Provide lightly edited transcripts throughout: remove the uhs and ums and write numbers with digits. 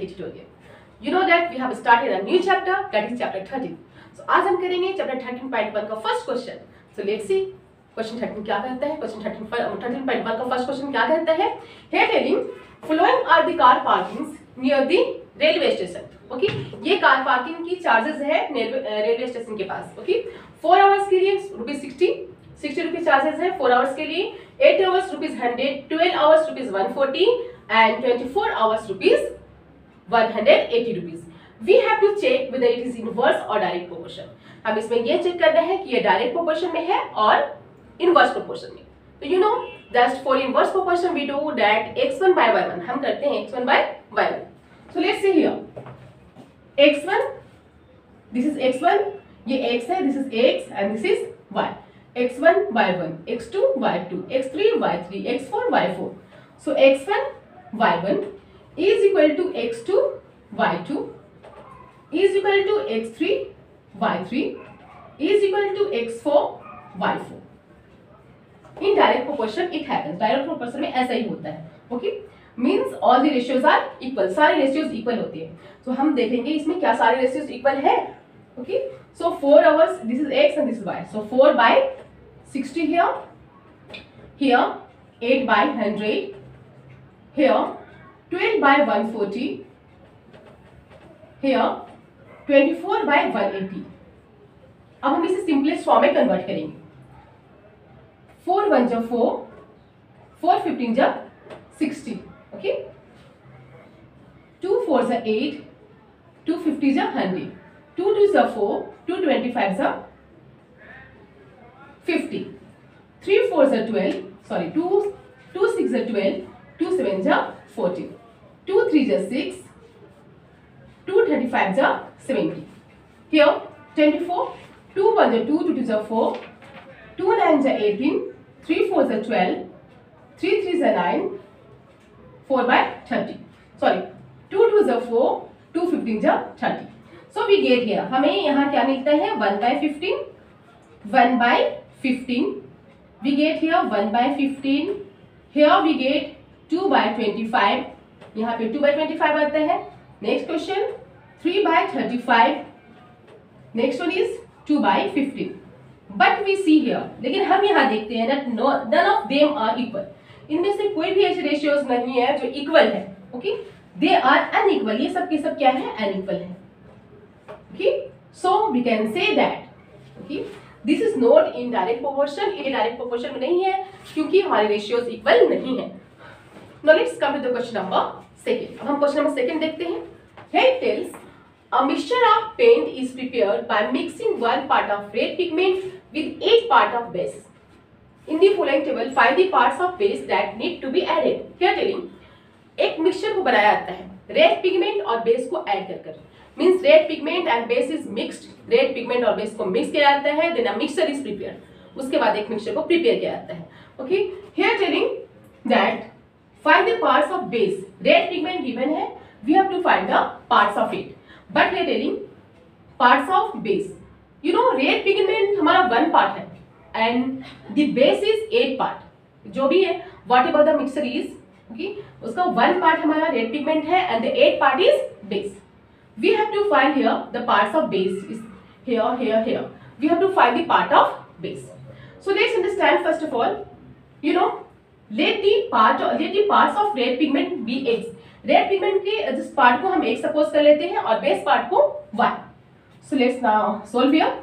tutorial. You know that we have started a new chapter, that is chapter 13. So आज हम करेंगे chapter 13.1 का first question. So let's see question 13 क्या कहता है. Question 13.1 का first question क्या कहता है. Here telling following are the car parkings near the railway station. Okay, ये कार पार्किंग की चार्जेस है रेलवे स्टेशन के पास. Okay, 4 आवर्स के लिए ₹60 चार्जेस है 4 आवर्स के लिए, 8 hours ₹100, 12 hours ₹140 and 24 hours ₹180. We have to check whether it is inverse or direct proportion. हम इसमें ये चेक करना है कि ये डायरेक्ट प्रोपोर्शन में है और इनवर्स प्रोपोर्शन में. तो you know that for inverse proportion we do that x1 by y1. हम करते हैं x1 by y1. So let's see here. x1, this is x1, ये x है, this is x and this is y. x1 y1, x2 y2, x3 y3, x4 y4. So x1 y1 is equal to x2 y2 is equal to x3 y3 is equal to x4 y4. In direct proportion it happens. Direct proportion में ऐसा ही होता है. Okay? Means all the ratios are equal. सारे ratios equal होते हैं. So हम देखेंगे इसमें क्या सारे ratios equal है. Okay? So 4 hours, this is x and this is y. So 4 by 60 here. Here 8 by 100. Here 12 by 140. Here 24 by 180. अब हम इसे सिंपलेस्ट फॉर्म में कन्वर्ट करेंगे. 4 1 जा 4, 4 15 जा 60. ओके, 2 4 जा 8, 2 50 जा 100, 2 2 जा 4, 2 25 जा 50, 3 4 जा 12, सॉरी 2 6 जा 12, 2 7 जा 14, 2 3 जा 6, 2 35 जा 70. Here 24, 2 1 जा 2, 2 2 जा 4, 2 9 जा 18, 3 4 जा 12, 3 3 जा 9, 4 by 30. Sorry, 2 2 जा 4, 2 15 जा 30. So we get here. हमें यहाँ क्या मिलता है 1 by 15, 1 by 15. We get here 1 by 15. Here we get 2 by 25. यहाँ पे 2 by 25 आता है. Next question 3 by 35. Next one is 2 by 15. But we see here, लेकिन हम यहाँ देखते हैं that none of them are equal. इनमें से कोई भी ऐसे रेशियोज नहीं है जो इक्वल है. Okay, they are unequal. ये सब के सब क्या है, अनइक्वल है. Okay, so we can say that okay this is not in direct proportion. ये डायरेक्ट प्रोपोर्शन में नहीं है क्योंकि हमारे रेशियोज इक्वल नहीं है. Now let's come to the question number second. अब हम क्वेश्चन नंबर सेकंड देखते हैं. Here tells a mixture of paint is prepared by mixing 1 part of red pigment with 8 part of base. In the following table, find the parts of base that need to be added. Here telling एक mixture को बनाया जाता है red pigment और base को add कर. Means red pigment and base is mixed. Red pigment और base को मिक्स किया जाता है. Then a mixture is prepared. उसके बाद एक मिक्सचर को प्रिपेयर किया जाता है. Okay, here telling that find the parts of base. Red pigment given है, we have to find the parts of it. But here telling parts of base. You know red pigment हमारा 1 part है and the base is 8 part. जो भी है whatever the mixture is, okay, उसका 1 part हमारा red pigment है and the 8 part is base. We have to find here the parts of base is here, here, here. We have to find the part of base. So let's understand first of all. You know let the parts of red pigment be x. Red pigment के जिस part को हम एक suppose कर लेते हैं और base part को y. So let's now solve here.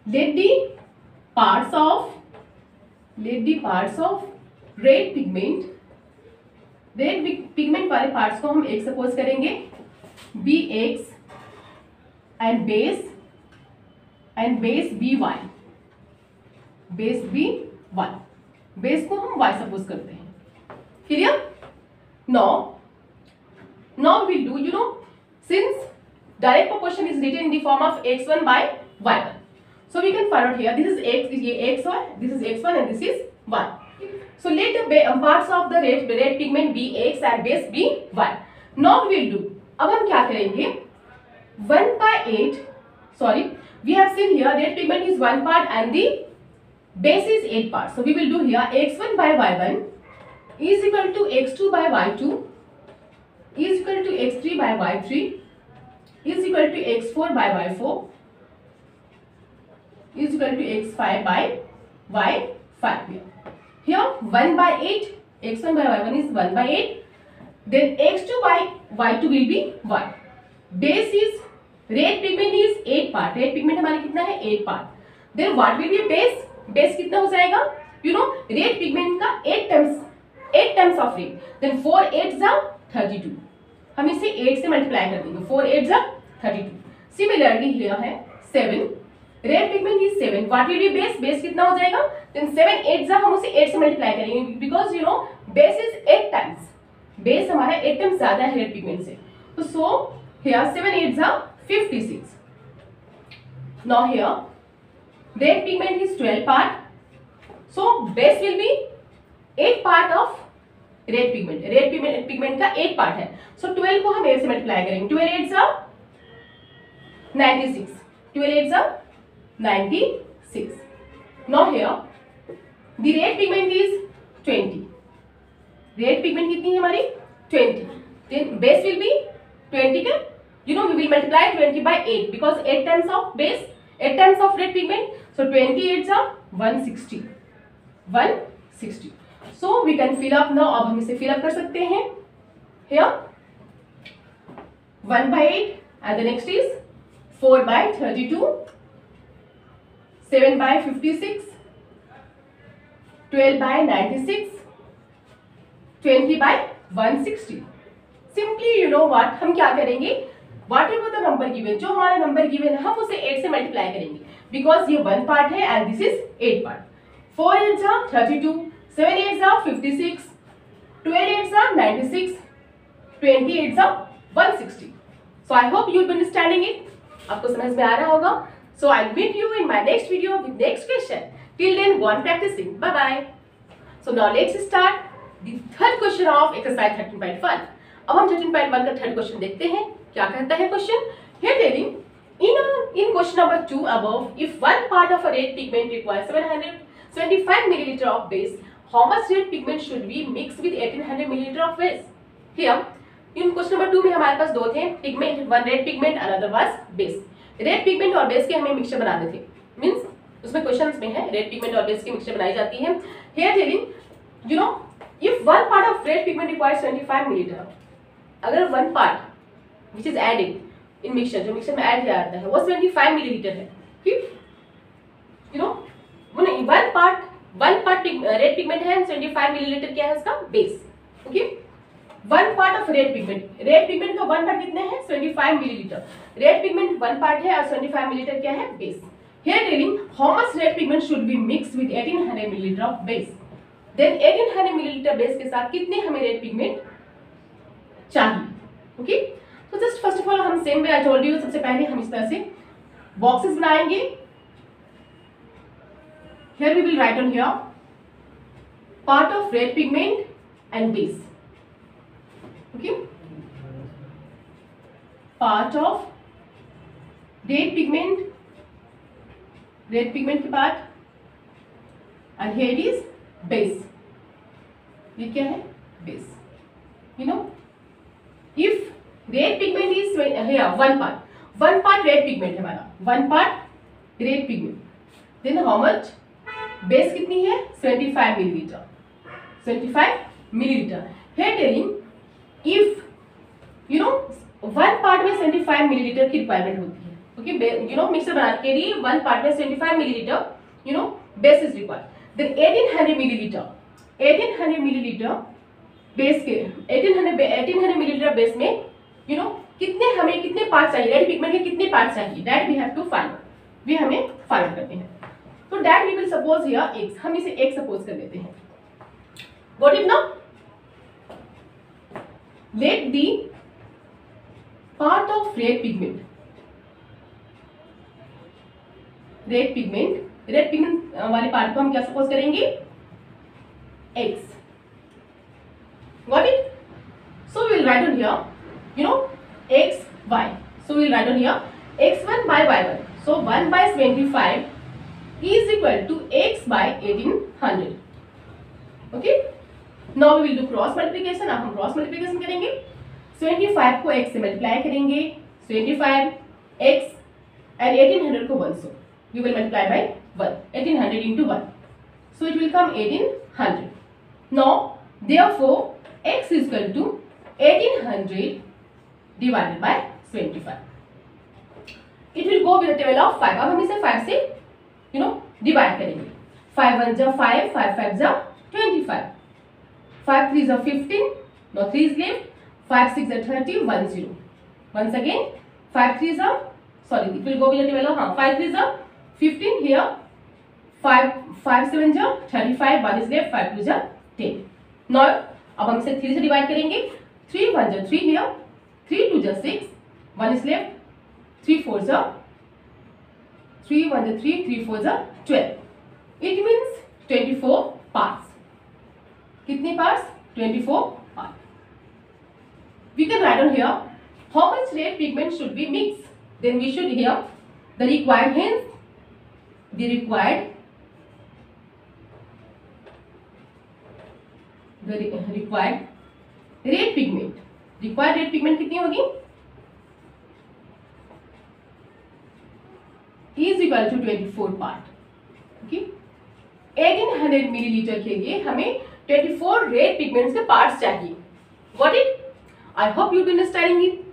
Let the parts of red pigment वाले पार्ट्स को हम एक सपोज करेंगे bx and base by. Base को हम y सपोज करते हैं. Clear? Now we'll do, you know, since direct proportion is written in the form of x1 by y1. So we can find out here, this is x, ये x1, this is x1 and this is y. So let the parts of the red pigment be x and base be y. Now we'll do, अब हम क्या करेंगे 1 by 8, sorry, we have seen here red pigment is 1 part and the base is 8 parts. So we will do here x1 by y1 is equal to x2 by y2 is equal to x3 by y3 is equal to x4 by y4 is equal to x5 by y5 here. Here 1 by 8, x1 by y1 is 1 by 8. Then x2 by y2 will be 1. Base is red pigment is 8 part. Red pigment हमारे कितना है 8 part. Then what will be base? Base कितना हो जाएगा? You know red pigment का 8 times of red. Then 4 8s are 32. हम इसे 8 से मल्टीप्लाई कर देंगे. 4 8s are 32. Similarly here है 7. Red pigment is 7. What will be base? Base कितना हो जाएगा? Then 7 8s are हम उसे 8 से मल्टीप्लाई करेंगे because you know base is 8 times. Base हमारा 8 times ज्यादा है red pigment से. So here 7 8s are 56. Now here red pigment is 12 part. So base will be 8 part of red pigment. Red pigment का 8 part है. So 12 को हम 8 से multiply करेंगे. 12 8s are 96. 12 8s are 96. Now here the red pigment is 20. Red pigment कितनी है हमारी 20. Then base will be 20 का you know we will multiply 20 by 8 because 8 times of base 8 times of red pigment. So 28 are 160. 160. So we can fill up now. अब हम इसे fill up कर सकते हैं. Here 1 by 8 and the next is 4 by 32, 7 by 56, 12 by 96, 20 by 160. Simply you know what हम क्या करेंगे whatever the number given जो हमारा नंबर given है हम उसे 8 से मल्टीप्लाई करेंगे because ये 1 पार्ट है and this is 8 part. 4 8s are 32, 7 8s are 56, 12 8s are 96, 20 8s are 160. So I hope you will be understanding it. आपको समझ में आ रहा होगा. So I'll meet you in my next video with next question. Till then go on practicing. Bye bye. So now let's start the third question of exercise 13.1. अब हम 13.1 का third question देखते हैं. क्या कहता है question? Here telling in question number 2 above, if one part of a red pigment requires 775 milliliter of base, how much red pigment should be mixed with 1800 milliliter of base? Here in question number 2 में हमारे पास दो थे pigment, one red pigment another was base. Red pigment और base के हमें mixture बनाने थे. Means उसमें क्वेश्चंस में है रेड पिगमेंट और बेस की मिक्सचर बनाई जाती है. Here telling you know if one part of red pigment requires 25 milliliter, अगर one part which is added in mixture जो मिक्सचर में ऐड किया जाता है वो 25 मिलीलीटर है. ठीक you know one part red pigment है 25 मिलीलीटर क्या है उसका base. Okay one part of red pigment का वन पार्ट कितने हैं 25 millilitre. Red pigment one part है और 25 मिलीलीटर क्या है base. Here telling how much red pigment should be mixed with 1800 milliliter of base. Then 1800 milliliter base के साथ कितने हमें रेड पिगमेंट चाहिए. ओके तो जस्ट फर्स्ट ऑफ ऑल हम same way I told you सबसे पहले हम इस तरह से बॉक्सेस बनाएंगे. Here we will write on here part of red pigment and base. Okay, part of red pigment के part and here it is base. ये क्या है base. You know if red pigment is here one part red pigment है हमारा one part red pigment, then how much base कितनी है 75 millilitre. 75 millilitre. Here telling if you know one part में 75 millilitre की requirement होती है. Okay you know mixer बनाने के लिए वन पार्ट में 75 millilitre you know base is required. Then 1800 millilitre base के 1800 मिलीलीटर बेस में you know कितने पार्ट चाहिए रेड पिगमेंट के कितने पार्ट चाहिए that we have to find. वे हमें फाइंड करते हैं. तो that we will suppose here x. हम इसे x सपोज कर लेते हैं. What if now let the part of red pigment वाले पार्ट को हम क्या सपोज करेंगे x. Got it? So we will write on here, you know, x, y. So we will write on here x1 by y1. So 1 by 25 is equal to x by 1800. Okay? Now we will do cross multiplication. अब हम cross multiplication करेंगे. 25 को x से multiply करेंगे, 25 x and 1800 को 1 so we will multiply by 1, 1800 into 1, so it will come 1800. Now therefore x is equal to 1800 divided by 25. It will go with the table of 5. अब हम इसे 5 से divide करेंगे. 5 1 जा 5, 5 5 जा 25, 5 3 जा 15, now 3 is left, 5 6 जा 30, 1 0. Once again 5 3 जा, sorry it will go with the table of 5 3 जा 15 here, 5 7 जा 35, 1 is left, 5 2 जा 10. Now अब हम इसे 3 से डिवाइड करेंगे. 3 1 जा 3 here, 3 2 जा 6, 1 is left, 3 4 जा 3 1 जा 3, 3 4 जा 12. It means 24 parts. कितने parts? 24 parts. We can write on here how much red pigment should be mixed. Then we should here the required, hence the required red pigment. Required red pigment कितनी होगी? Is equal to 24 part. Okay. 1800 millilitre के लिए हमें 24 red pigments के parts चाहिए. Got it? I hope you will be understanding it.